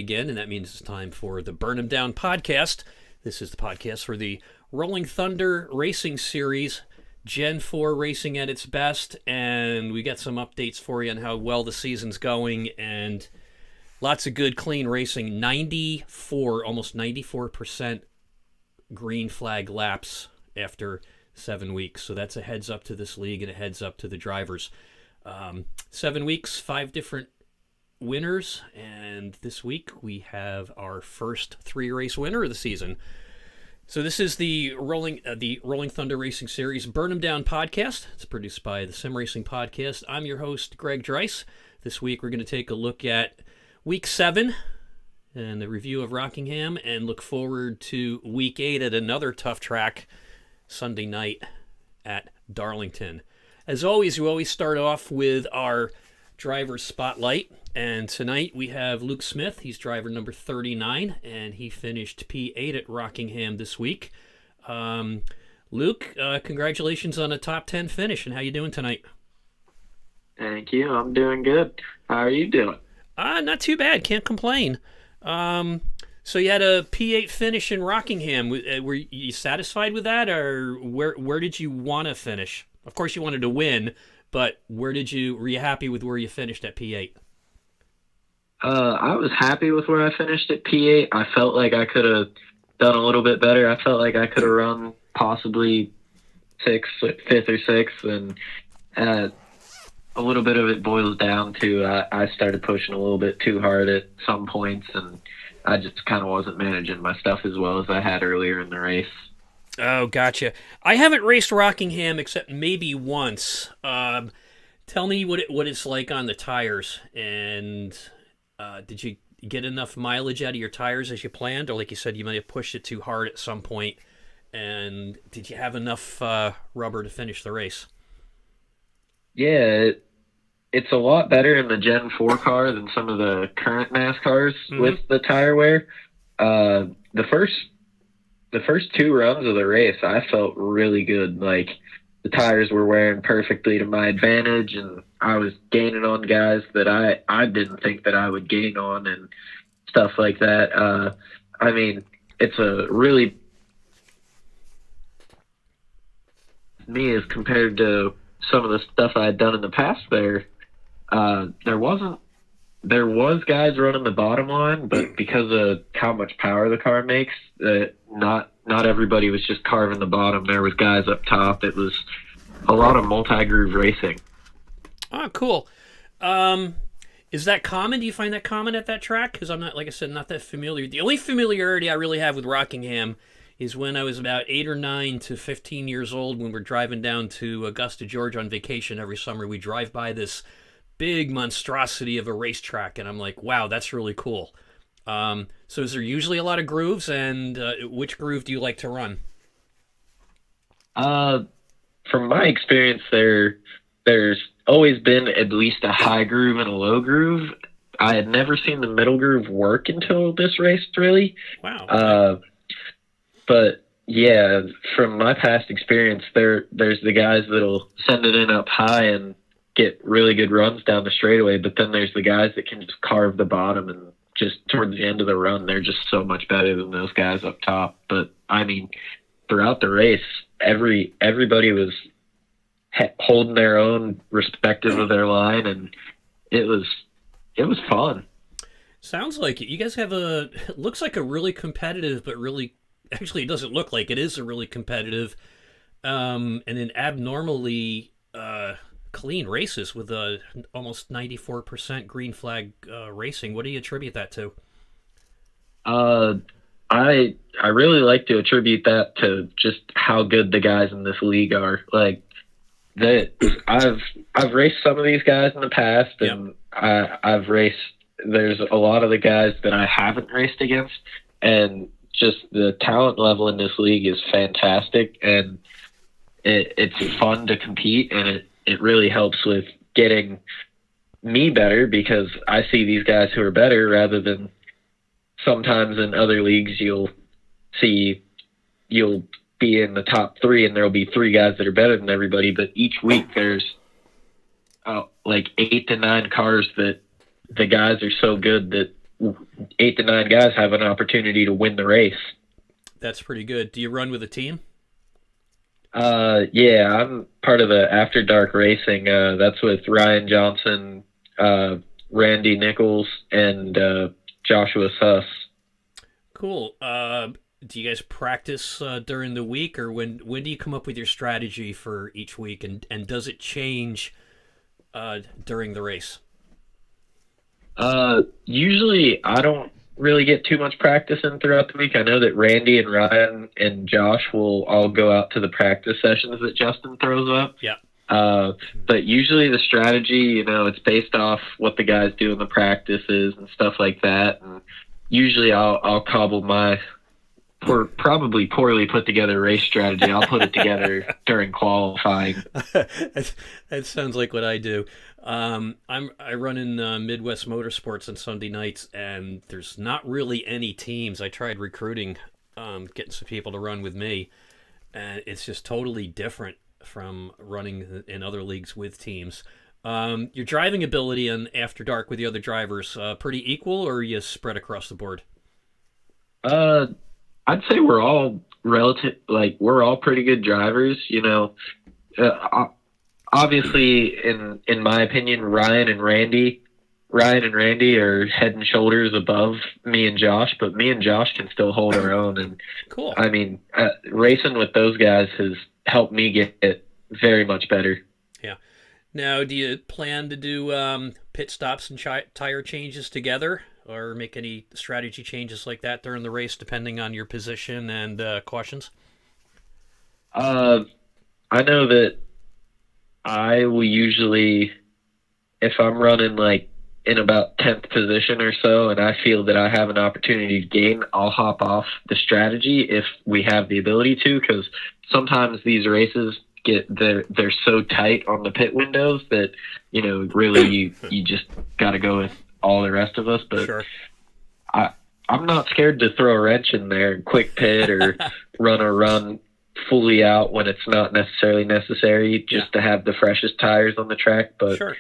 again, and that means it's time for the Burn 'Em Down podcast. This is the podcast for the Rolling Thunder Racing Series, Gen 4 racing at its best, and we got some updates for you on how well the season's going, and lots of good, clean racing. Almost 94% green flag laps after 7 weeks, so that's a heads up to this league and a heads up to the drivers. 7 weeks, 5 different winners, and this week we have our first 3-race winner of the season. So this is the Rolling Thunder Racing Series Burn 'Em Down podcast. It's produced by the Sim Racing Podcast. I'm your host, Greg Dreiss. This week we're going to take a look at Week 7 and the review of Rockingham, and look forward to Week 8 at another tough track, Sunday night at Darlington. As always, we always start off with our driver spotlight, and tonight we have Luke Smith. He's driver number 39, and he finished P8 at Rockingham this week. Luke, congratulations on a top 10 finish, and how you doing tonight? Thank you. I'm doing good. How are you doing? Not too bad. Can't complain. So you had a P8 finish in Rockingham. Were you satisfied with that, or where did you want to finish? Of course, you wanted to win, but were you happy with where you finished at P8? I was happy with where I finished at P8. I felt like I could have done a little bit better. I felt like I could have run possibly 5th or 6th, and a little bit of it boils down to I started pushing a little bit too hard at some points, and I just kind of wasn't managing my stuff as well as I had earlier in the race. Oh, gotcha. I haven't raced Rockingham except maybe once. Tell me what it's like on the tires, and did you get enough mileage out of your tires as you planned, or like you said, you might have pushed it too hard at some point, and did you have enough rubber to finish the race? Yeah, it's a lot better in the Gen 4 car than some of the current NASCARs with the tire wear. The first 2 runs of the race, I felt really good. Like, the tires were wearing perfectly to my advantage, and I was gaining on guys that I didn't think that I would gain on and stuff like that. I mean, it's a really, me as compared to some of the stuff I had done in the past there was guys running the bottom line, but because of how much power the car makes, not everybody was just carving the bottom. There was guys up top. It was a lot of multi-groove racing. Oh, cool. Is that common? Do you find that common at that track? Because I'm not, like I said, not that familiar. The only familiarity I really have with Rockingham is when I was about 8 or 9 to 15 years old, when we're driving down to Augusta, Georgia on vacation every summer. We drive by this big monstrosity of a racetrack, and I'm like, wow, that's really cool. So is there usually a lot of grooves, and which groove do you like to run? From my experience, there's always been at least a high groove and a low groove. I had never seen the middle groove work until this race, really. Wow. Okay. But yeah, from my past experience, there's the guys that'll send it in up high and get really good runs down the straightaway, but then there's the guys that can just carve the bottom, and just towards the end of the run, they're just so much better than those guys up top. But I mean, throughout the race, everybody was holding their own respective of their line, and it was fun. Sounds like it. You guys have it looks like a really competitive, but really, actually it doesn't look like it is a really competitive, and an abnormally clean races with almost 94% green flag racing. What do you attribute that to? I really like to attribute that to just how good the guys in this league are. Like, that I've raced some of these guys in the past, and I've raced. There's a lot of the guys that I haven't raced against, and just the talent level in this league is fantastic, and it's fun to compete, and it really helps with getting me better, because I see these guys who are better, rather than sometimes in other leagues you'll be in the top 3 and there'll be 3 guys that are better than everybody, but each week there's like 8 to 9 cars that the guys are so good that 8 to 9 guys have an opportunity to win the race. That's pretty good. Do you run with a team? Yeah, I'm part of the After Dark Racing. That's with Ryan Johnson, Randy Nichols, and Joshua Suss. Cool. Do you guys practice during the week, or when do you come up with your strategy for each week, and does it change during the race? Usually I don't really get too much practice in throughout the week. I know that Randy and Ryan and Josh will all go out to the practice sessions that Justin throws up. Yeah. But usually the strategy, it's based off what the guys do in the practices and stuff like that. And usually I'll cobble my probably poorly put together race strategy. I'll put it together during qualifying. That sounds like what I do. I run in Midwest Motorsports on Sunday nights, and there's not really any teams. I tried recruiting, getting some people to run with me, and it's just totally different from running in other leagues with teams. Your driving ability on After Dark with the other drivers pretty equal, or are you spread across the board? I'd say we're all we're all pretty good drivers. Obviously, in my opinion, Ryan and Randy are head and shoulders above me and Josh, but me and Josh can still hold our own. And Cool. I mean, racing with those guys has helped me get very much better. Yeah. Now, do you plan to do pit stops and tire changes together, or make any strategy changes like that during the race, depending on your position and cautions? I know that I will usually, if I'm running like in about 10th position or so, and I feel that I have an opportunity to gain, I'll hop off the strategy if we have the ability to, because sometimes these races they're so tight on the pit windows that really you just got to go with all the rest of us. But Sure. I'm not scared to throw a wrench in there and quick pit or run fully out when it's not necessarily necessary, just to have the freshest tires on the track. But Sure.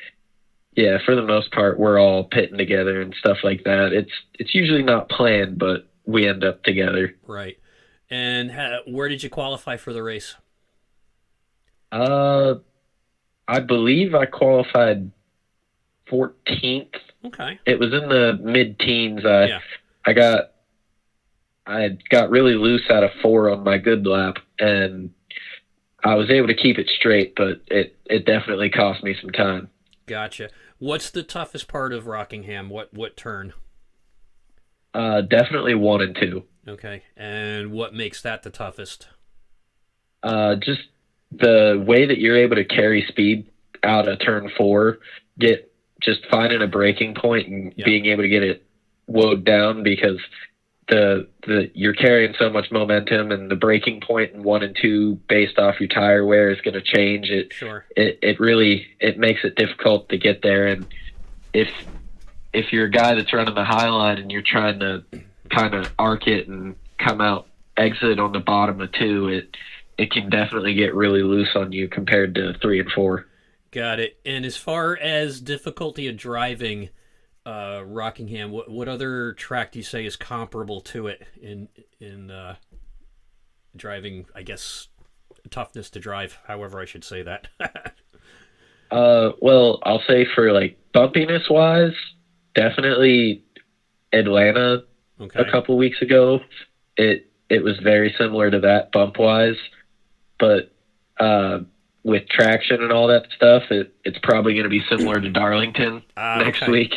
yeah, for the most part, we're all pitting together and stuff like that. It's usually not planned, but we end up together. Right. And where did you qualify for the race? I believe I qualified 14th. Okay. It was in the mid-teens. Yeah. I got really loose out of 4 on my good lap, and I was able to keep it straight, but it definitely cost me some time. Gotcha. What's the toughest part of Rockingham? What turn? Definitely 1 and 2. Okay. And what makes that the toughest? Just the way that you're able to carry speed out of turn 4, just finding a breaking point and being able to get it woed down, because you're carrying so much momentum, and the breaking point in 1 and 2 based off your tire wear is going to change it. Sure. It really makes it difficult to get there. And if you're a guy that's running the high line and you're trying to kind of arc it and come out exit on the bottom of 2, it can definitely get really loose on you compared to 3 and 4. Got it. And as far as difficulty of driving, Rockingham, what other track do you say is comparable to it in driving? I guess toughness to drive. However, I should say that. Well, I'll say for like bumpiness wise, definitely Atlanta. Okay. A couple weeks ago, it was very similar to that bump wise, but with traction and all that stuff, it's probably going to be similar to Darlington next week.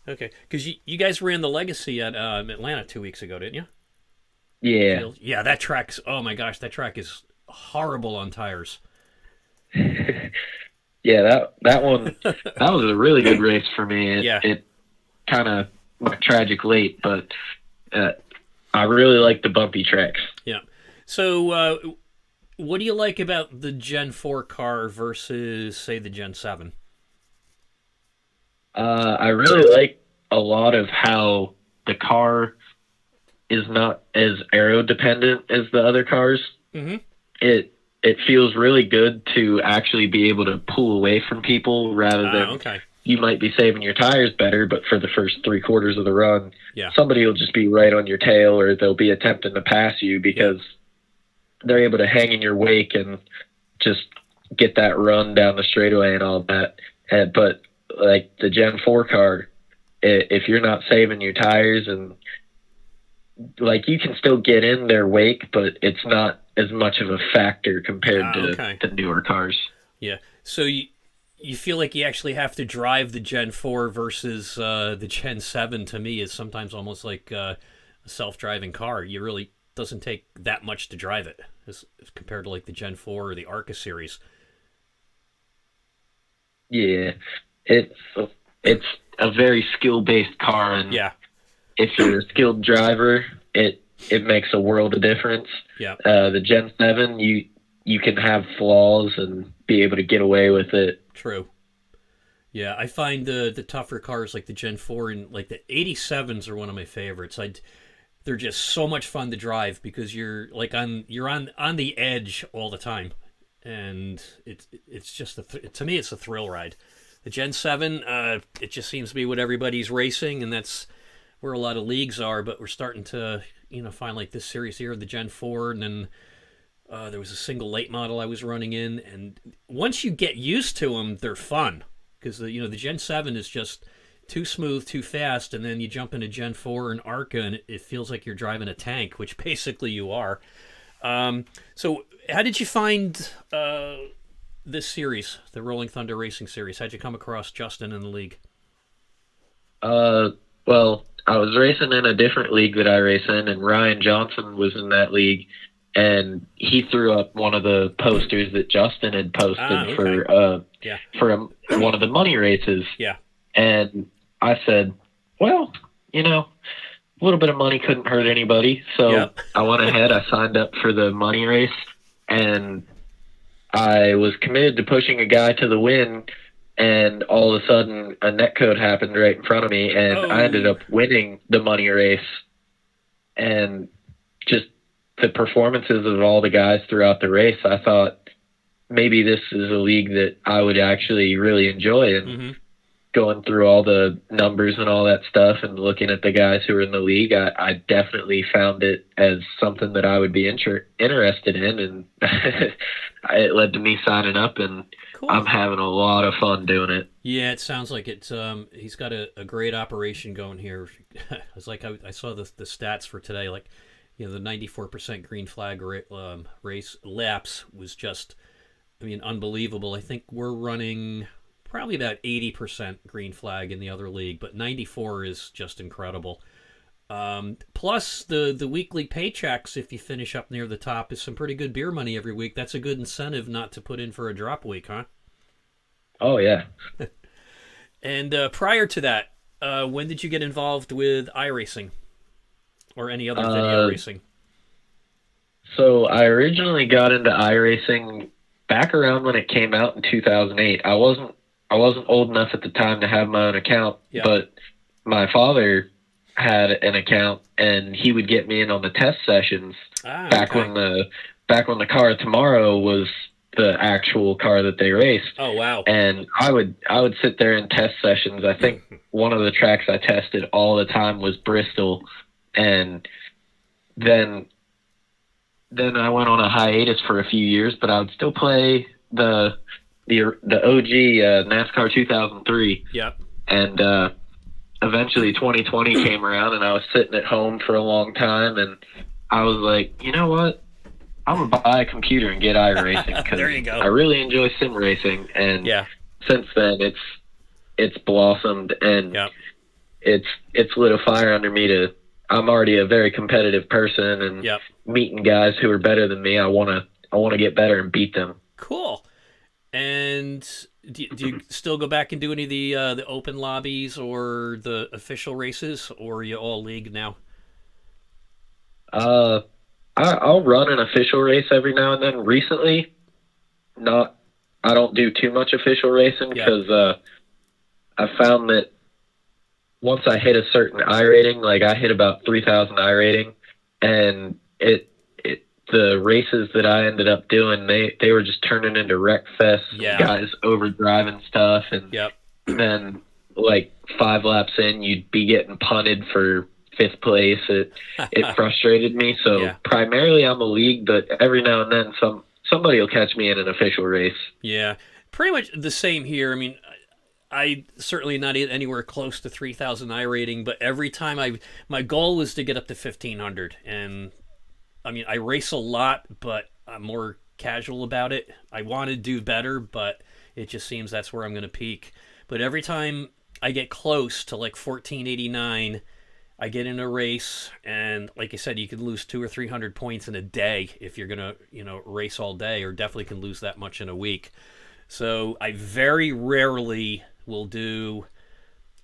Okay, because you guys ran the Legacy at Atlanta 2 weeks ago, didn't you? Yeah. Yeah, that track's, oh my gosh, that track is horrible on tires. Yeah, that one, that was a really good race for me. It kind of went tragic late, but I really like the bumpy tracks. Yeah. So what do you like about the Gen 4 car versus, say, the Gen 7? I really like a lot of how the car is not as aero dependent as the other cars. Mm-hmm. It feels really good to actually be able to pull away from people rather than you might be saving your tires better, but for the first 3/4 of the run, Yeah. somebody will just be right on your tail, or they'll be attempting to pass you because they're able to hang in your wake and just get that run down the straightaway and all that. But like the Gen 4 car, if you're not saving your tires, and like you can still get in their wake, but it's not as much of a factor compared to the newer cars. Yeah. So you feel like you actually have to drive the Gen 4 versus the Gen 7. To me, is sometimes almost like a self-driving car. You really doesn't take that much to drive it as compared to like the Gen 4 or the Arca series. Yeah, it's a very skill-based car, and if you're a skilled driver, it makes a world of difference. Yeah. The Gen 7, you can have flaws and be able to get away with it. True. Yeah, I find the tougher cars like the Gen 4 and like the 87s are one of my favorites. They're just so much fun to drive because you're on the edge all the time, and it's just to me it's a thrill ride. The Gen 7, it just seems to be what everybody's racing, and that's where a lot of leagues are. But we're starting to find like this series here, the Gen 4, and then there was a single late model I was running in, and once you get used to them, they're fun because the Gen 7 is just too smooth, too fast, and then you jump into Gen 4 and Arca, and it feels like you're driving a tank, which basically you are. So how did you find this series, the Rolling Thunder Racing Series? How'd you come across Justin in the league? Well, I was racing in a different league that I race in, and Ryan Johnson was in that league, and he threw up one of the posters that Justin had posted for one of the money races. Yeah. And I said, well, a little bit of money couldn't hurt anybody. So I went ahead, I signed up for the money race, and I was committed to pushing a guy to the win, and all of a sudden a netcode happened right in front of me, and I ended up winning the money race. And just the performances of all the guys throughout the race, I thought maybe this is a league that I would actually really enjoy. And going through all the numbers and all that stuff and looking at the guys who were in the league, I definitely found it as something that I would be interested in, and it led to me signing up, and I'm having a lot of fun doing it. Yeah, it sounds like it's he's got a great operation going here. It's like I saw the stats for today, like the 94% green flag race laps was just, unbelievable. I think we're running probably about 80% green flag in the other league, but 94 is just incredible. Plus the weekly paychecks, if you finish up near the top, is some pretty good beer money every week. That's a good incentive not to put in for a drop week, huh? Oh, yeah. And prior to that, when did you get involved with iRacing or any other video racing? So I originally got into iRacing back around when it came out in 2008. I wasn't old enough at the time to have my own account, but my father had an account, and he would get me in on the test sessions back when the car tomorrow was the actual car that they raced. Oh, wow. And I would sit there in test sessions. I think one of the tracks I tested all the time was Bristol, and then I went on a hiatus for a few years, but I would still play the OG NASCAR 2003. Yep. And eventually 2020 came around, and I was sitting at home for a long time, and I was like, you know what? I'm going to buy a computer and get iRacing, because there you go. I really enjoy sim racing. And since then, it's blossomed, and it's lit a fire under me I'm already a very competitive person, and meeting guys who are better than me, I want to get better and beat them. Cool. And do you still go back and do any of the open lobbies or the official races, or are you all league now? I'll run an official race every now and then. Recently, I don't do too much official racing because I found that once I hit a certain I rating, like I hit about 3,000 I rating, and the races that I ended up doing, they were just turning into wreck fest, guys overdriving stuff, and then like 5 laps in, you'd be getting punted for fifth place. It frustrated me. So Yeah. primarily I'm a league, but every now and then somebody will catch me in an official race. Yeah. Pretty much the same here. I mean, I certainly not anywhere close to 3,000 I rating, but every time my goal was to get up to 1,500. And I mean, I race a lot, but I'm more casual about it. I want to do better, but it just seems that's where I'm going to peak. But every time I get close to like 1489, I get in a race, and like I said, you can lose 200 or 300 points in a day if you're gonna, race all day, or definitely can lose that much in a week. So I very rarely will do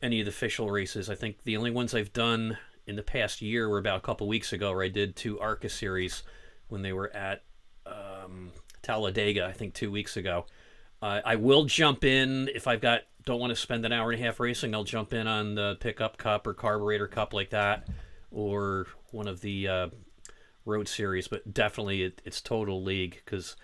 any of the official races. I think the only ones I've done in the past year were about a couple weeks ago, where I did 2 ARCA series when they were at Talladega, I think 2 weeks ago. I will jump in if I've got don't want to spend an hour and a half racing. I'll jump in on the pickup cup or carburetor cup like that, or one of the road series. But definitely it's total league, because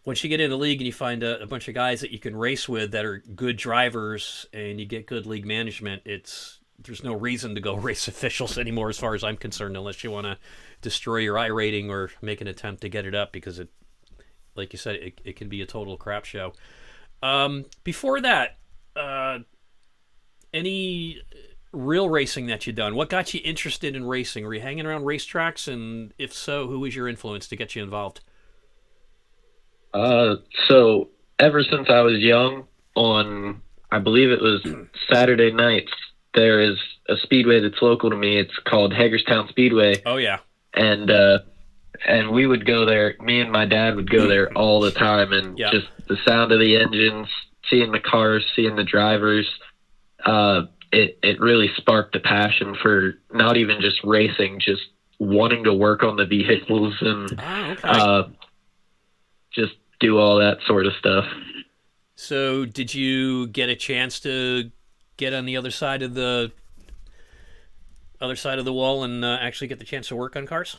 once you get in the league and you find a bunch of guys that you can race with that are good drivers, and you get good league management, there's no reason to go race officials anymore, as far as I'm concerned, unless you want to destroy your I rating or make an attempt to get it up, because it, like you said, it can be a total crap show. Before that, any real racing that you done? What got you interested in racing? Were you hanging around racetracks, and if so, who was your influence to get you involved? So ever since I was young, on I believe it was Saturday nights, there is a speedway that's local to me. It's called Hagerstown Speedway, Oh yeah, and we would go there. Me and my dad would go there all the time, and yeah. just the sound of the engines, seeing the cars, seeing the drivers. It really sparked a passion for not even just racing, just wanting to work on the vehicles and Okay. just do all that sort of stuff. So, did you get a chance to get on the other side of the wall and actually get the chance to work on cars?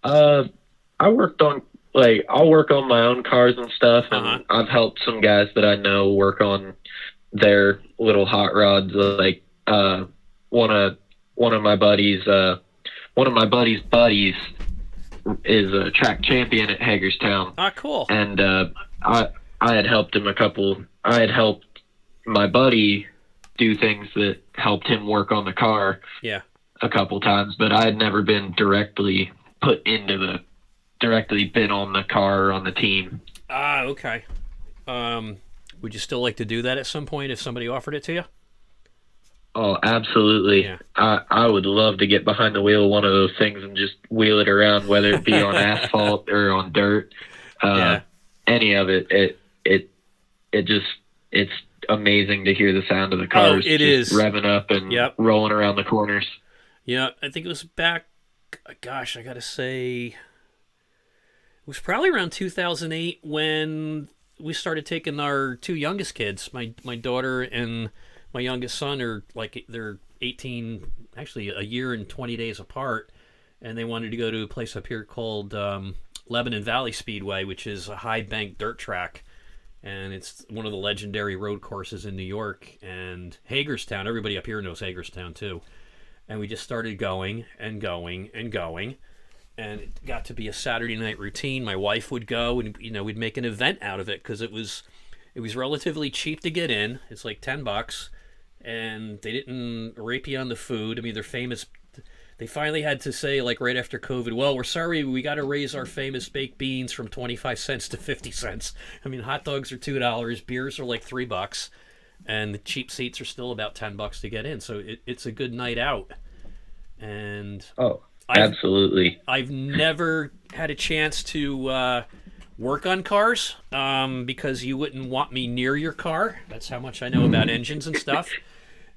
Uh, I worked on I'll work on my own cars and stuff, Uh huh. and I've helped some guys that I know work on their little hot rods. Like one of one of my buddies, one of my buddies' buddies is a track champion at Hagerstown, Ah, cool. and I I had helped him a couple. I had helped my buddy do things that helped him work on the car Yeah. a couple times, but I had never been directly been on the car or on the team. Ah, okay. Um, would you still like to do that at some point if somebody offered it to you? Oh, absolutely. Yeah. I would love to get behind the wheel of one of those things and just wheel it around, whether it be on asphalt or on dirt. Uh, Yeah. any of it. It just, it's amazing to hear the sound of the Oh, cars it just is. revving up and Yep. rolling around the corners. Yeah, I think it was back. Gosh, I gotta say, it was probably around 2008 when we started taking our 2 youngest kids. My daughter and my youngest son are like they're 18, actually a year and 20 days apart, and they wanted to go to a place up here called Lebanon Valley Speedway, which is a high bank dirt track, and it's one of the legendary road courses in New York. And Hagerstown, everybody up here knows Hagerstown too. And we just started going and going and going, and it got to be a Saturday night routine. My wife would go, and we'd make an event out of it, because it was relatively cheap to get in. It's like $10, and they didn't rape you on the food. I mean, they're famous. They finally had to say, like, right after COVID, well, we're sorry, we got to raise our famous baked beans from 25 cents to 50 cents. I mean, hot dogs are $2, beers are like $3, and the cheap seats are still about $10 to get in. So it's a good night out. And Oh, I've absolutely. I've never had a chance to work on cars, because you wouldn't want me near your car. That's how much I know about engines and stuff.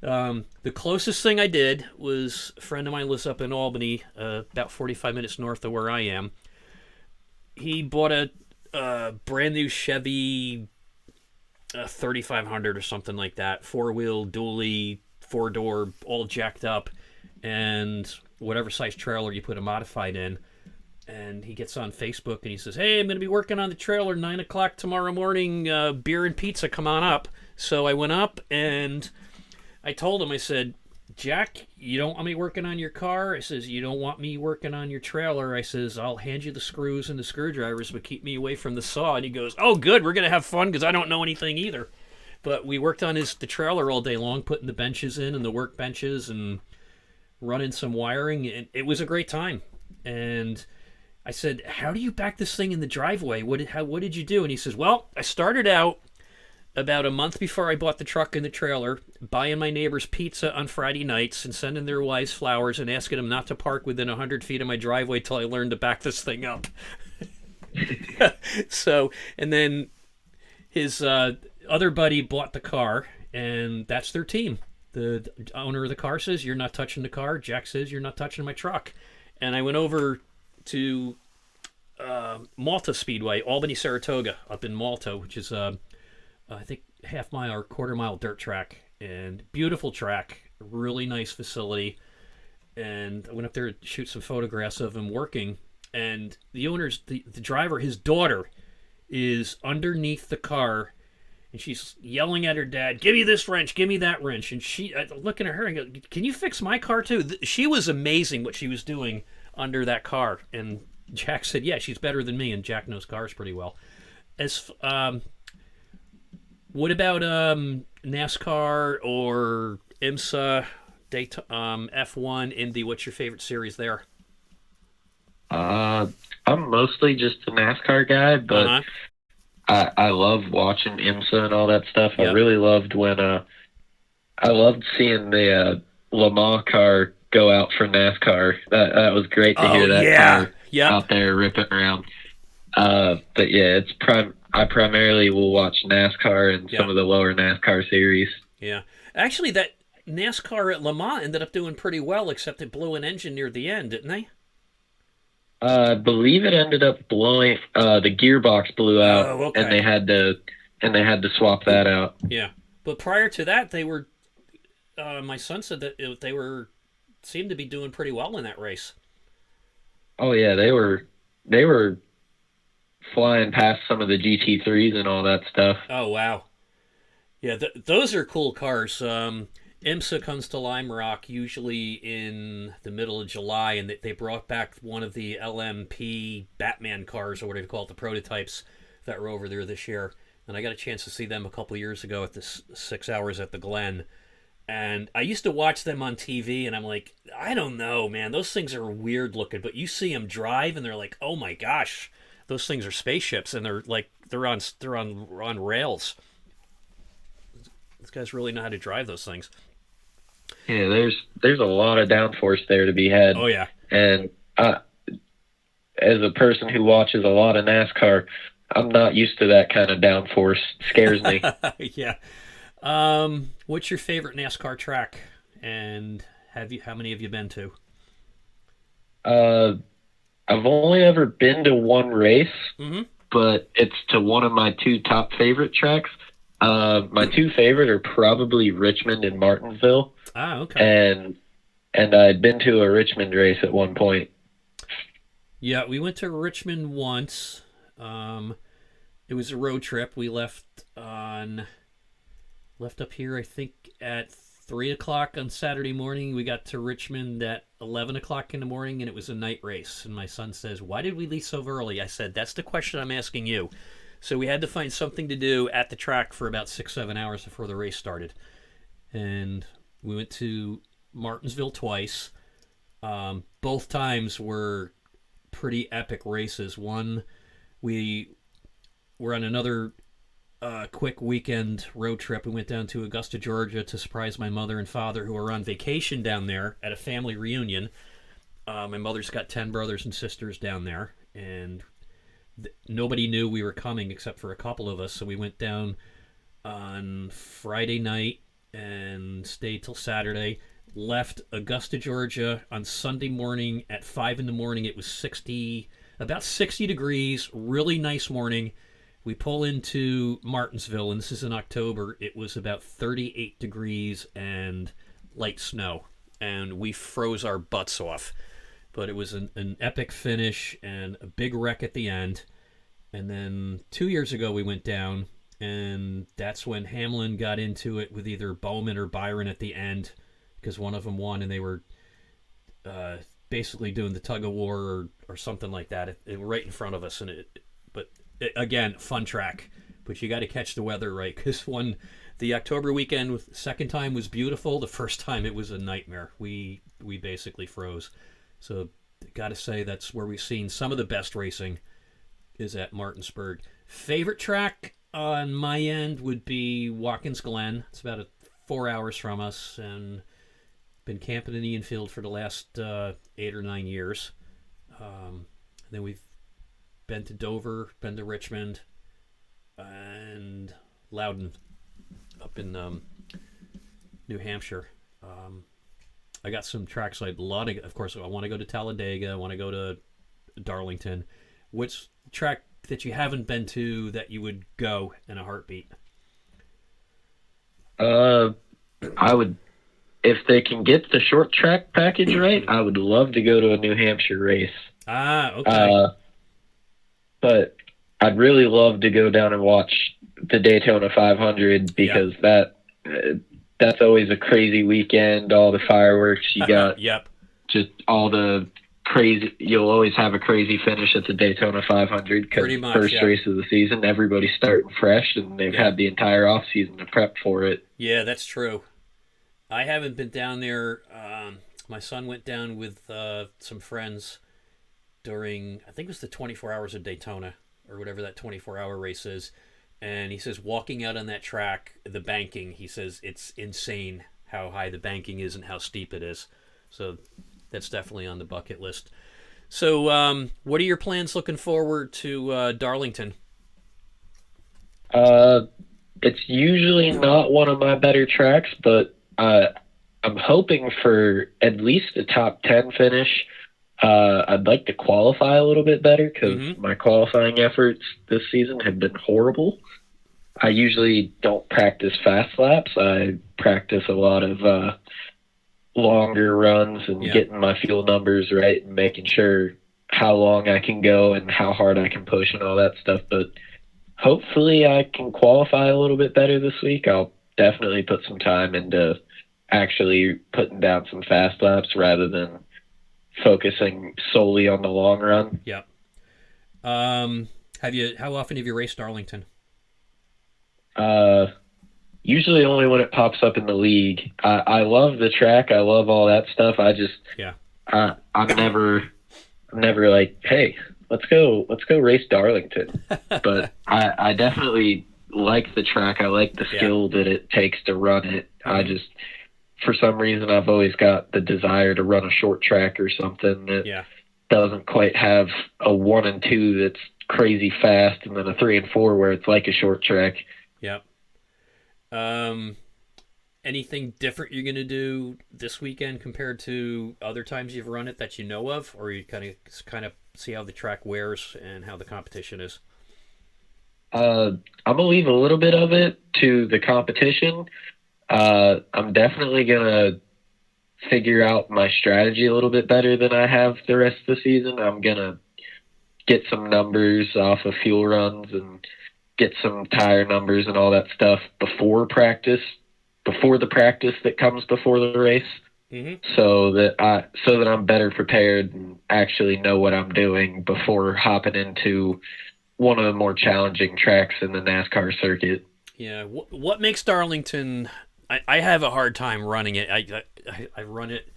The closest thing I did was a friend of mine lives up in Albany, about 45 minutes north of where I am. He bought a brand new Chevy 3500 or something like that, 4-wheel dually, 4-door, all jacked up, and whatever size trailer you put a modified in. And he gets on Facebook and he says, "Hey, I'm going to be working on the trailer 9 o'clock tomorrow morning. Beer and pizza, come on up." So I went up and I told him, I said, Jack, you don't want me working on your car? I says, you don't want me working on your trailer? I says, I'll hand you the screws and the screwdrivers, but keep me away from the saw. And he goes, oh, good, we're going to have fun because I don't know anything either. But we worked on the trailer all day long, putting the benches in and the work benches and running some wiring. And it was a great time. And I said, how do you back this thing in the driveway? What did you do? And he says, well, I started out about a month before I bought the truck and the trailer, buying my neighbors pizza on Friday nights and sending their wives flowers and asking them not to park within 100 feet of my driveway till I learned to back this thing up. So, and then his other buddy bought the car, and that's their team. The owner of the car says, you're not touching the car. Jack says, you're not touching my truck. And I went over to Malta Speedway, Albany, Saratoga, up in Malta, which is I think half mile or quarter mile dirt track, and beautiful track, really nice facility. And I went up there to shoot some photographs of him working. And the owner's the driver, his daughter, is underneath the car, and she's yelling at her dad, "Give me this wrench, give me that wrench." And I looking at her and go, "Can you fix my car too?" She was amazing what she was doing under that car. And Jack said, "Yeah, she's better than me." And Jack knows cars pretty well. As What about NASCAR or IMSA, F1, Indy? What's your favorite series there? I'm mostly just a NASCAR guy, but I love watching IMSA and all that stuff. Yep. I really loved when I loved seeing the Le Mans car go out for NASCAR. That was great to hear that car out there ripping around. But yeah, I primarily will watch NASCAR and some of the lower NASCAR series. Yeah. Actually, that NASCAR at Le Mans ended up doing pretty well, except it blew an engine near the end, didn't they? I believe it ended up blowing. The gearbox blew out, and they had to swap that out. Yeah, but prior to that, they were. My son said that they seemed to be doing pretty well in that race. Oh yeah, they were flying past some of the GT3s and all that stuff. Oh wow, yeah, those are cool cars. IMSA comes to Lime Rock usually in the middle of July, and they brought back one of the LMP Batman cars, or whatever you call it, the prototypes that were over there this year. And I got a chance to see them a couple of years ago at the 6 hours at the Glen. And I used to watch them on TV, and I'm like, I don't know, man. Those things are weird looking, but you see them drive, and they're like, oh my gosh, those things are spaceships, and they're on rails. These guys really know how to drive those things. Yeah, there's a lot of downforce there to be had. Oh yeah. And as a person who watches a lot of NASCAR, I'm not used to that kind of downforce. Scares me. Yeah. What's your favorite NASCAR track, and how many have you been to? I've only ever been to one race, but it's to one of my two top favorite tracks. My two favorite are probably Richmond and Martinsville. Ah, okay. And I'd been to a Richmond race at one point. Yeah, we went to Richmond once. It was a road trip. We left up here, I think, at 3 o'clock on Saturday morning. We got to Richmond at 11 o'clock in the morning, and it was a night race. And my son says, "Why did we leave so early?" I said, "That's the question I'm asking you." So we had to find something to do at the track for about 6-7 hours before the race started. And we went to Martinsville twice. Both times were pretty epic races. One, we were on another quick weekend road trip. We went down to Augusta, Georgia to surprise my mother and father, who were on vacation down there at a family reunion. My mother's got 10 brothers and sisters down there, and nobody knew we were coming except for a couple of us. So we went down on Friday night and stayed till Saturday. Left Augusta, Georgia on Sunday morning at 5 in the morning. It was about 60 degrees, really nice morning. We pull into Martinsville, and this is in October. It was about 38 degrees and light snow, and we froze our butts off. But it was an epic finish and a big wreck at the end. And then 2 years ago, we went down, and that's when Hamlin got into it with either Bowman or Byron at the end because one of them won, and they were uh, basically doing the tug of war or something like that. It right in front of us, but again, fun track. But you got to catch the weather right because the October weekend second time was beautiful. The first time it was a nightmare. We basically froze. So got to say that's where we've seen some of the best racing is at Martinsburg. Favorite track on my end would be Watkins Glen. It's about 4 hours from us, and been camping in the infield for the last 8 or 9 years. Then we've been to Dover, been to Richmond, and Loudon up in New Hampshire. I got some tracks like a lot of course, I want to go to Talladega. I want to go to Darlington. Which track that you haven't been to that you would go in a heartbeat? I would, if they can get the short track package right, I would love to go to a New Hampshire race. Okay. But I'd really love to go down and watch the Daytona 500 because that's always a crazy weekend. All the fireworks you got, Yep. just all the crazy. You'll always have a crazy finish at the Daytona 500 because first race of the season, everybody's starting fresh and they've had the entire off season to prep for it. Yeah, that's true. I haven't been down there. My son went down with some friends during, I think it was the 24 Hours of Daytona or whatever that 24-hour race is. And he says walking out on that track, the banking, he says it's insane how high the banking is and how steep it is. So that's definitely on the bucket list. So what are your plans looking forward to Darlington? It's usually not one of my better tracks, but I'm hoping for at least a top 10 finish. I'd like to qualify a little bit better because my qualifying efforts this season have been horrible. I usually don't practice fast laps. I practice a lot of longer runs and getting my fuel numbers right and making sure how long I can go and how hard I can push and all that stuff. But hopefully I can qualify a little bit better this week. I'll definitely put some time into actually putting down some fast laps rather than focusing solely on the long run. Yeah. How often have you raced Darlington? Usually only when it pops up in the league. I love the track. I love all that stuff. I'm never like, hey, let's go race Darlington. But I definitely like the track. I like the skill that it takes to run it. I just, for some reason, I've always got the desire to run a short track or something that doesn't quite have a 1 and 2 that's crazy fast, and then a 3 and 4 where it's like a short track. Yep. Anything different you're going to do this weekend compared to other times you've run it that you know of, or you kind of see how the track wears and how the competition is? I'm gonna leave a little bit of it to the competition. I'm definitely gonna figure out my strategy a little bit better than I have the rest of the season. I'm gonna get some numbers off of fuel runs and get some tire numbers and all that stuff before the practice that comes before the race, so that I'm better prepared and actually know what I'm doing before hopping into one of the more challenging tracks in the NASCAR circuit. Yeah, what makes Darlington? I have a hard time running it. I run it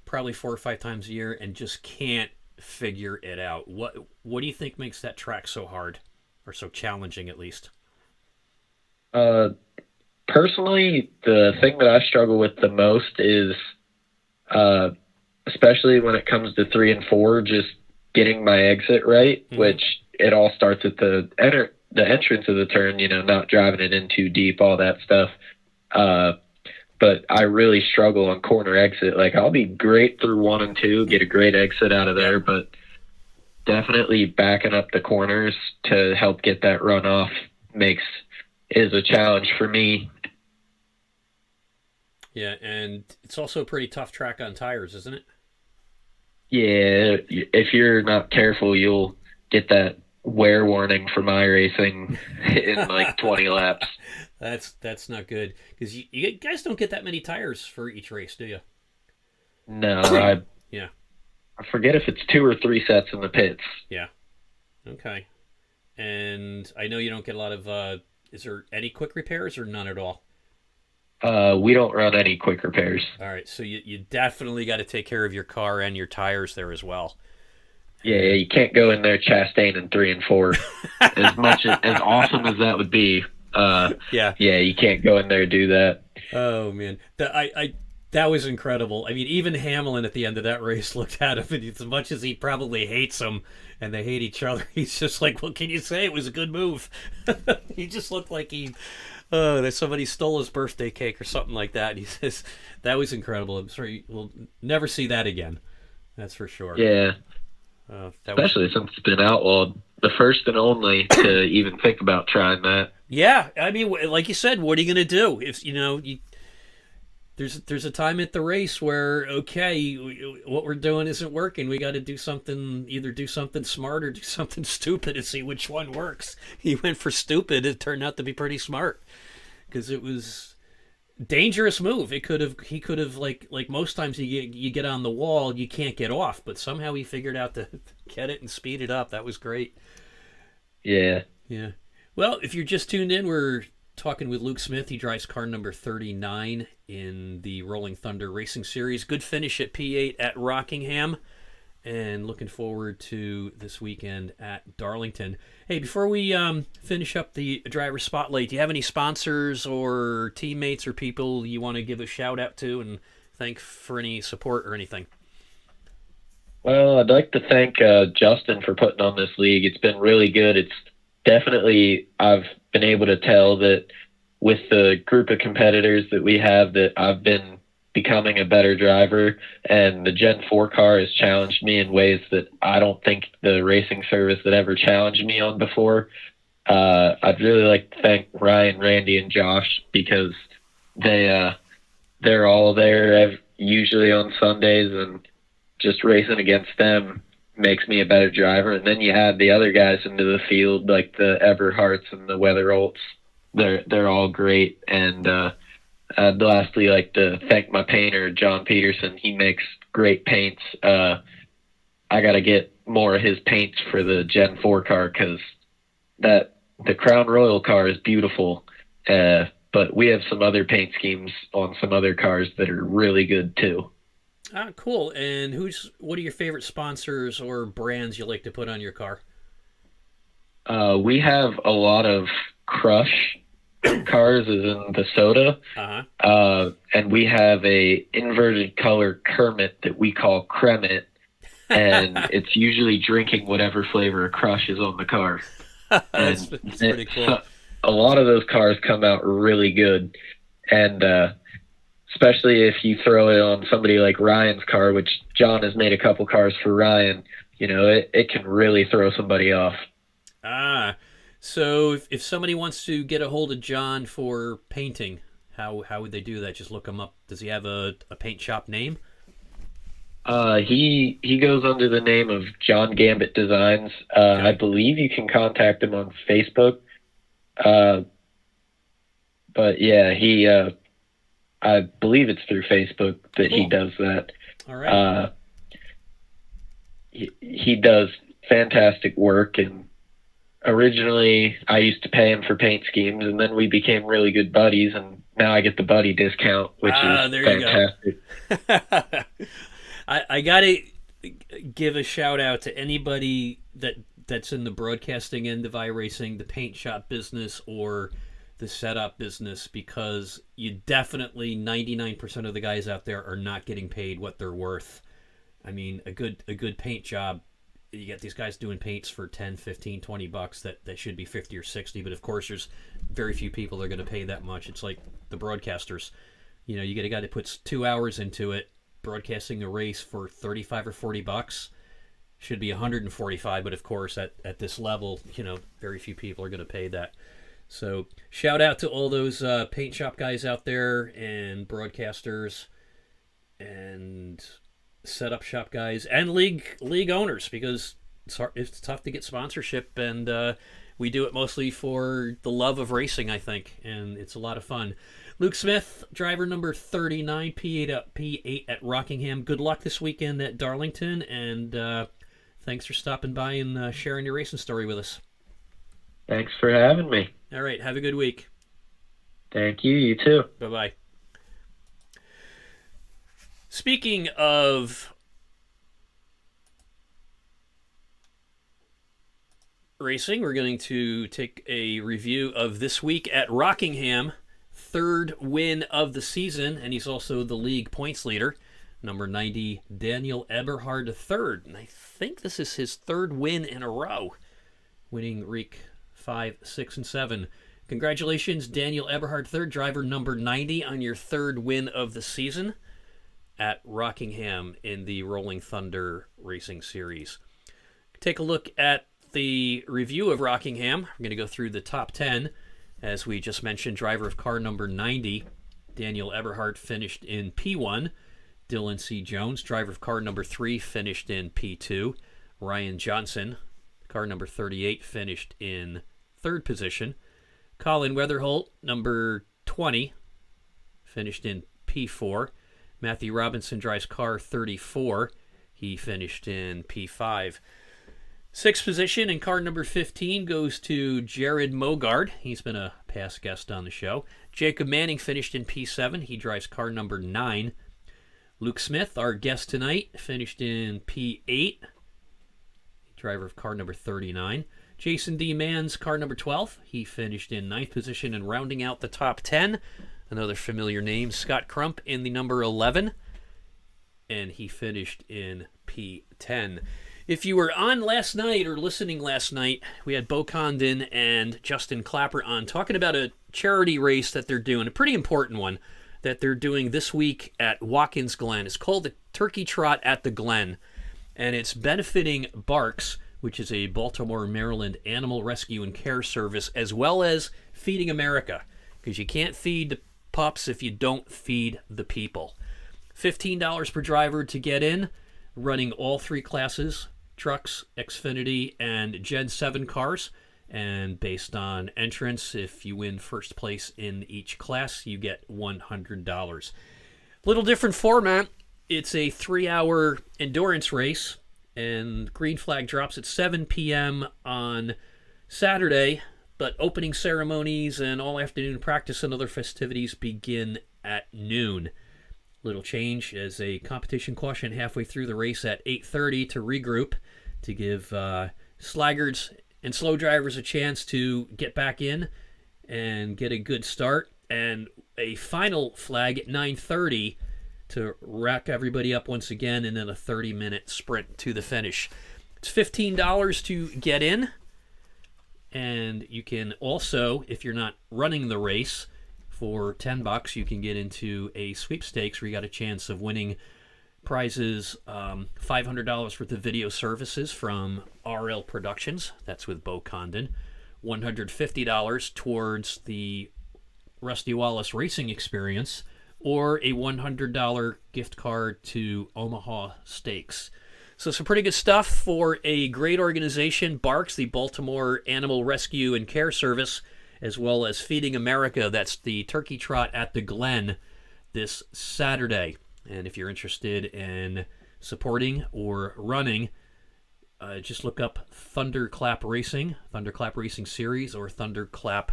probably 4 or 5 times a year and just can't figure it out. What do you think makes that track so hard, or so challenging at least? Personally, the thing that I struggle with the most is, especially when it comes to 3 and 4, just getting my exit right, which it all starts at the entrance of the turn, not driving it in too deep, all that stuff. But I really struggle on corner exit. Like, I'll be great through 1 and 2, get a great exit out of there, but definitely backing up the corners to help get that run off is a challenge for me. Yeah, and it's also a pretty tough track on tires, isn't it? Yeah, if you're not careful, you'll get that wear warning for my racing in like 20 laps. That's not good because you guys don't get that many tires for each race, do you? No, Yeah, I forget if it's 2 or 3 sets in the pits. yeah. Okay. And I know you don't get a lot of. Is there any quick repairs or none at all? We don't run any quick repairs. All right, so you definitely got to take care of your car and your tires there as well. Yeah, you can't go in there Chastain in 3 and 4. As awesome as that would be, Yeah. yeah, you can't go in there and do that. Oh man, that was incredible. I mean, even Hamlin at the end of that race looked at him, and as much as he probably hates him, and they hate each other, he's just like, "What can you say? It was a good move." He just looked like that somebody stole his birthday cake or something like that. He says that was incredible. I'm sorry, we'll never see that again. That's for sure. Yeah, especially since it's been outlawed. The first and only to even think about trying that. Yeah, I mean, like you said, what are you going to do if there's a time at the race where okay, what we're doing isn't working. We got to do something, either do something smart or do something stupid and see which one works. He went for stupid. It turned out to be pretty smart because it was dangerous move. He could have like most times you get on the wall, you can't get off, but somehow he figured out to get it and speed it up. That was great. Yeah. Yeah. Well, if you're just tuned in, we're talking with Luke Smith. He drives car number 39 in the Rolling Thunder Racing Series. Good finish at P8 at Rockingham, and looking forward to this weekend at Darlington. Hey, before we finish up the driver spotlight, do you have any sponsors or teammates or people you want to give a shout out to and thank for any support or anything? Well, I'd like to thank Justin for putting on this league. It's been really good. It's definitely, I've been able to tell that with the group of competitors that we have, that I've been becoming a better driver, and the Gen 4 car has challenged me in ways that I don't think the racing service that ever challenged me on before. I'd really like to thank Ryan, Randy, and Josh because they're all there usually on Sundays, and just racing against them makes me a better driver. And then you add the other guys into the field, like the Everharts and the Weatherholts. They're all great. And I'd lastly like to thank my painter, John Peterson. He makes great paints. I got to get more of his paints for the Gen 4 car because the Crown Royal car is beautiful. But we have some other paint schemes on some other cars that are really good too. Ah, cool. And what are your favorite sponsors or brands you like to put on your car? We have a lot of Crush cars, as in the soda. And we have a inverted color Kermit that we call Cremit, and it's usually drinking whatever flavor of Crush is on the car. That's pretty cool. A lot of those cars come out really good, and especially if you throw it on somebody like Ryan's car, which John has made a couple cars for Ryan, it can really throw somebody off. So if somebody wants to get a hold of John for painting, how would they do that? Just look him up. Does he have a paint shop name? He goes under the name of John Gambit Designs. Okay. I believe you can contact him on Facebook. But yeah, I believe it's through Facebook that He does that. All right. He does fantastic work, and originally I used to pay him for paint schemes, and then we became really good buddies, and now I get the buddy discount, which is there fantastic. You go. I gotta give a shout out to anybody that's in the broadcasting end of iRacing, the paint shop business, or the setup business, because you definitely 99% of the guys out there are not getting paid what they're worth. I mean, a good paint job, you get these guys doing paints for 10, 15, 20 bucks that should be 50 or 60, but of course there's very few people that are going to pay that much. It's like the broadcasters. You get a guy that puts 2 hours into it, broadcasting a race for 35 or 40 bucks. Should be 145, but of course at this level, very few people are going to pay that. So shout out to all those paint shop guys out there, and broadcasters, and setup shop guys, and league owners, because It's tough to get sponsorship, and we do it mostly for the love of racing, I think, and it's a lot of fun. Luke Smith, driver number 39, P8 at Rockingham. Good luck this weekend at Darlington, and thanks for stopping by and sharing your racing story with us. Thanks for having me. All right, have a good week. Thank you. You too. Bye-bye. Speaking of racing, we're going to take a review of this week at Rockingham. Third win of the season, and he's also the league points leader. Number 90, Daniel Eberhard III. And I think this is his third win in a row, winning Week 5, 6, and 7. Congratulations, Daniel Eberhard III, driver number 90, on your third win of the season at Rockingham in the Rolling Thunder Racing Series. Take a look at the review of Rockingham. We're going to go through the top 10. As we just mentioned, driver of car number 90, Daniel Eberhard, finished in P1. Dylan C. Jones, driver of car number 3, finished in P2. Ryan Johnson, car number 38, finished in third position. Colin Weatherholt, number 20, finished in P4. Matthew Robinson drives car 34. He finished in P5. Sixth position in car number 15 goes to Jared Mogard. He's been a past guest on the show. Jacob Manning finished in P7. He drives car number 9. Luke Smith, our guest tonight, finished in P8. Driver of car number 39. Jason D. Mann's car number 12. He finished in 9th position, and rounding out the top 10, another familiar name, Scott Crump in the number 11. And he finished in P10. If you were on last night or listening last night, we had Bo Condon and Justin Clapper on talking about a charity race that they're doing, a pretty important one that they're doing this week at Watkins Glen. It's called the Turkey Trot at the Glen, and it's benefiting Barks, which is a Baltimore, Maryland animal rescue and care service, as well as Feeding America, because you can't feed the pups if you don't feed the people. $15 per driver to get in, running all three classes, trucks, Xfinity, and Gen 7 cars. And based on entrance, if you win first place in each class, you get $100. Little different format. It's a 3-hour endurance race, and green flag drops at 7 p.m. on Saturday, but opening ceremonies and all afternoon practice and other festivities begin at noon. Little change as a competition caution halfway through the race at 8:30 to regroup, to give slaggards and slow drivers a chance to get back in and get a good start, and a final flag at 9:30 to rack everybody up once again, and then a 30-minute sprint to the finish. It's $15 to get in, and you can also, if you're not running the race, for $10 you can get into a sweepstakes where you got a chance of winning prizes, $500 worth of video services from RL Productions, that's with Bo Condon, $150 towards the Rusty Wallace Racing Experience, or a $100 gift card to Omaha Steaks. So some pretty good stuff for a great organization, Barks, the Baltimore Animal Rescue and Care Service, as well as Feeding America. That's the Turkey Trot at the Glen this Saturday. And if you're interested in supporting or running, just look up Thunderclap Racing, Thunderclap Racing Series, or Thunderclap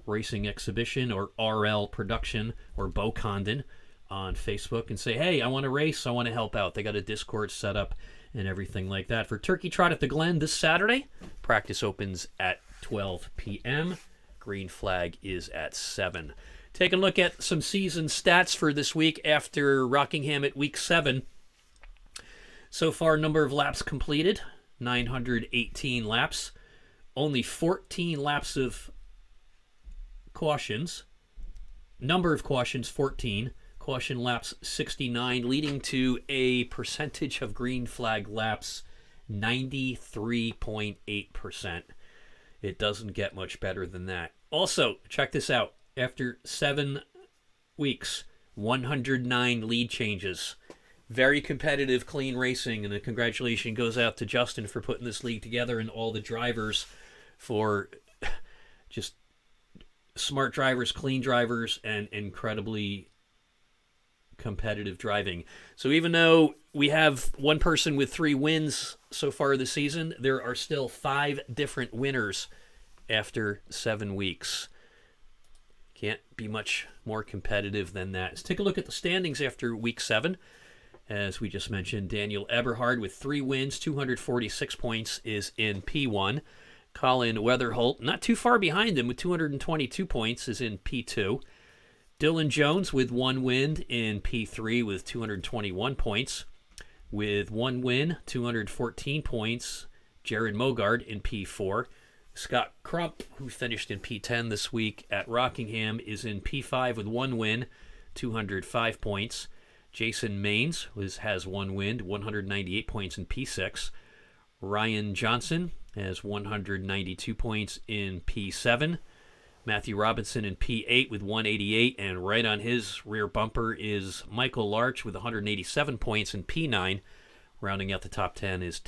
Racing Exhibition, or RL Production, or Bo Condon on Facebook, and say, hey, I want to race, I want to help out. They got a Discord set up and everything like that. For Turkey Trot at the Glen this Saturday, practice opens at 12 p.m. Green flag is at 7. Taking a look at some season stats for this week after Rockingham at week 7. So far, number of laps completed, 918 laps. Only 14 laps of cautions. Number of cautions, 14. Caution laps, 69, leading to a percentage of green flag laps, 93.8%. It doesn't get much better than that. Also, check this out. After 7 weeks, 109 lead changes. Very competitive, clean racing, and a congratulations goes out to Justin for putting this league together and all the drivers for just smart drivers, clean drivers, and incredibly competitive driving. So even though we have one person with 3 wins so far this season, there are still 5 different winners after 7 weeks. Can't be much more competitive than that. Let's take a look at the standings after week 7. As we just mentioned, Daniel Eberhard with 3 wins, 246 points, is in P1. Colin Weatherholt, not too far behind him with 222 points, is in P2. Dylan Jones with 1 win in P3 with 221 points. With 1 win, 214 points, Jared Mogard in P4. Scott Crump, who finished in P10 this week at Rockingham, is in P5 with 1 win, 205 points. Jason Maines has 1 win, 198 points in P6. Ryan Johnson has 192 points in P7. Matthew Robinson in P8 with 188, and right on his rear bumper is Michael Larch with 187 points in P9. Rounding out the top 10 is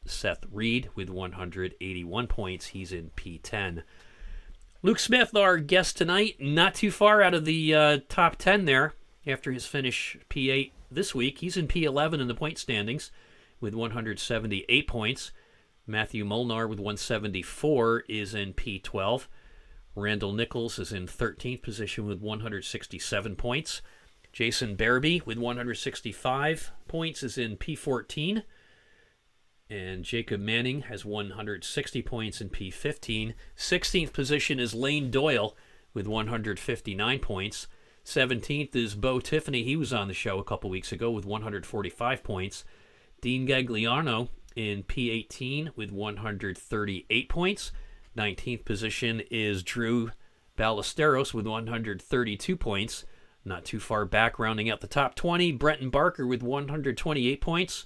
Seth Reed with 181 points. He's in P10. Luke Smith, our guest tonight, not too far out of the top 10 there. After his finish P8 this week, he's in P11 in the point standings with 178 points. Matthew Molnar with 174 is in P12. Randall Nichols is in 13th position with 167 points. Jason Barabee with 165 points is in P14. And Jacob Manning has 160 points in P15. 16th position is Lane Doyle with 159 points. 17th is Bo Tiffany. He was on the show a couple weeks ago with 145 points. Dean Gagliano in P18 with 138 points. 19th position is Drew Ballesteros with 132 points. Not too far back, rounding out the top 20, Brenton Barker with 128 points.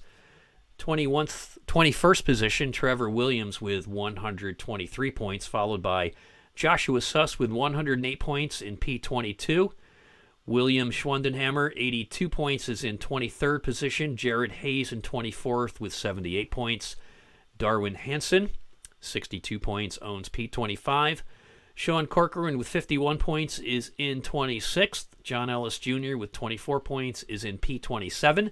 21st position, Trevor Williams with 123 points, followed by Joshua Suss with 108 points in P22. William Schwandenhammer, 82 points, is in 23rd position. Jared Hayes in 24th with 78 points. Darwin Hansen, 62 points, owns P25. Sean Corcoran with 51 points is in 26th. John Ellis Jr. with 24 points is in P27.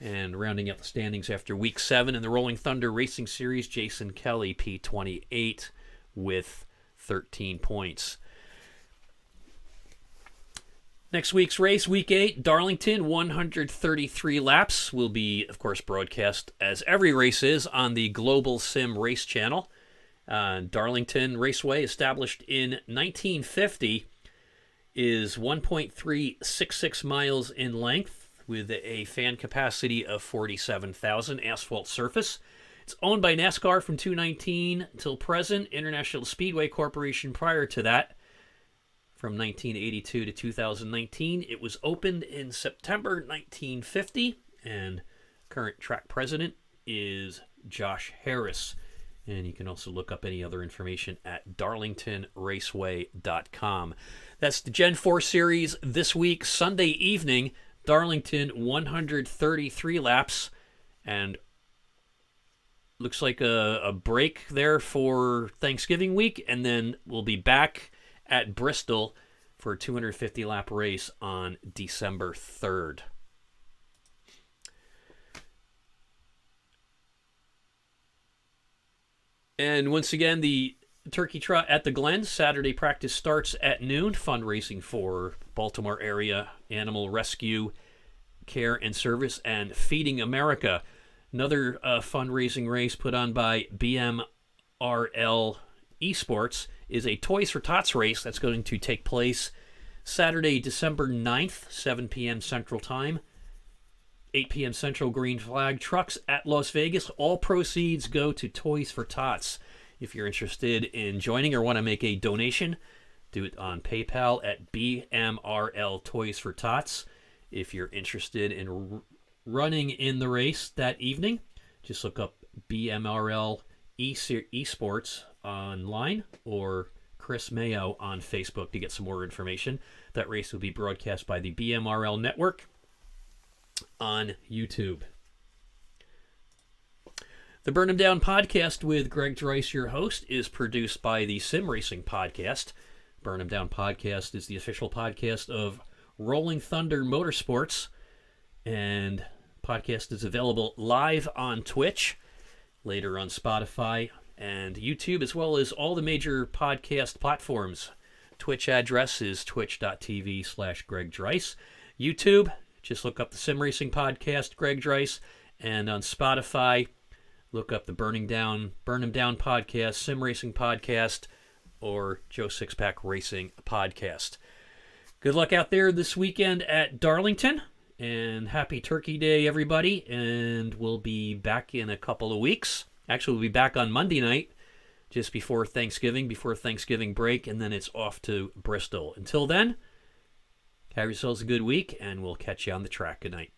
And rounding out the standings after Week 7 in the Rolling Thunder Racing Series, Jason Kelly, P28 with 13 points. Next week's race, Week 8, Darlington, 133 laps, will be, of course, broadcast, as every race is, on the Global Sim Race Channel. Darlington Raceway, established in 1950, is 1.366 miles in length, with a fan capacity of 47,000, asphalt surface. It's owned by NASCAR from 2019 till present, International Speedway Corporation prior to that. From 1982 to 2019. It was opened in September 1950, and current track president is Josh Harris. And you can also look up any other information at darlingtonraceway.com. That's the Gen 4 Series this week, Sunday evening, Darlington, 133 laps, and looks like a break there for Thanksgiving week, and then we'll be back at Bristol for a 250-lap race on December 3rd. And once again, the Turkey Trot at the Glen, Saturday practice starts at noon. Fundraising for Baltimore area animal rescue care and service and Feeding America. Another fundraising race put on by BMRL Esports is a Toys for Tots race that's going to take place Saturday, December 9th, 7 p.m. Central Time, 8 p.m. Central. Green Flag Trucks at Las Vegas. All proceeds go to Toys for Tots. If you're interested in joining or want to make a donation, do it on PayPal at BMRL Toys for Tots. If you're interested in running in the race that evening, just look up BMRL Esports online or Chris Mayo on Facebook to get some more information. That race will be broadcast by the BMRL network on YouTube. The Burn 'Em Down podcast with Greg Dreiss, your host, is produced by the Sim Racing Podcast. Burn 'Em Down podcast is the official podcast of Rolling Thunder Motorsports, and podcast is available live on Twitch, later on Spotify and YouTube, as well as all the major podcast platforms. Twitch address is twitch.tv/Greg Dreiss. YouTube, just look up the Sim Racing Podcast, Greg Dreiss, and on Spotify, look up the Burn 'Em Down Podcast, Sim Racing Podcast, or Joe Sixpack Racing Podcast. Good luck out there this weekend at Darlington, and happy Turkey Day, everybody, and we'll be back in a couple of weeks. Actually, we'll be back on Monday night, just before Thanksgiving break, and then it's off to Bristol. Until then, have yourselves a good week, and we'll catch you on the track. Good night.